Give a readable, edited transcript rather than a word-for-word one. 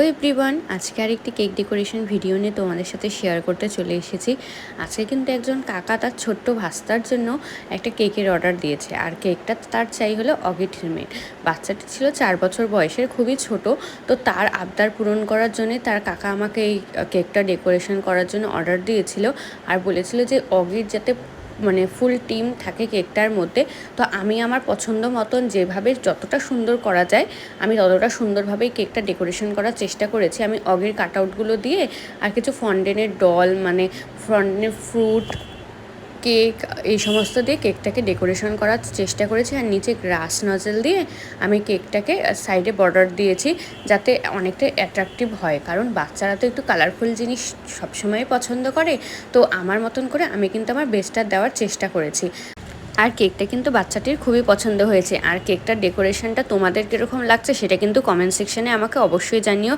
Hello everyone, আজকে আরেকটি cake decoration video নিয়ে তোমাদের সাথে শেয়ার করতে চলে এসেছি। আজকে কিন্তু একজন কাকা তার ছোট্ট ভাস্তার জন্য একটা কেকের অর্ডার দিয়েছে, আর কেকটা তার চাই হলো অগি থিমের। বাচ্চাটি ছিল 4 বছর বয়সের, খুবই ছোট। তো তার আবদার পূরণ করার জন্য তার কাকা আমাকে এই কেকটা ডেকোরেশন করার জন্য অর্ডার দিয়েছিল, আর বলেছিল যে অগির যাতে ফুল টিম থাকে কেকটার মধ্যে। তো আমি আমার পছন্দ মতন যেভাবে যতটা সুন্দর করা যায় আমি ততটা সুন্দরভাবেই কেকটা ডেকোরেশন করার চেষ্টা করেছি। আমি অগের কাটআউটগুলো দিয়ে আর কিছু ফন্ডেনের ডল, ফন্ডেনের ফ্রুট, কেক, এই সমস্ত দিয়ে কেকটাকে ডেকোরেশন করার চেষ্টা করেছি। আর নিচে গ্রাস নজেল দিয়ে আমি কেকটাকে সাইডে বর্ডার দিয়েছি, যাতে অনেকটা অ্যাট্রাকটিভ হয়, কারণ বাচ্চারা তো একটু কালারফুল জিনিস সবসময় পছন্দ করে। তো আমার মতন করে আমি কিন্তু আমার বেস্টটা দেওয়ার চেষ্টা করেছি। আর কেকটা কিন্তু বাচ্চাটির খুবই পছন্দ হয়েছে। আর কেকটার ডেকোরেশনটা তোমাদের কীরকম লাগছে সেটা কিন্তু কমেন্ট সেকশনে আমাকে অবশ্যই জানিও।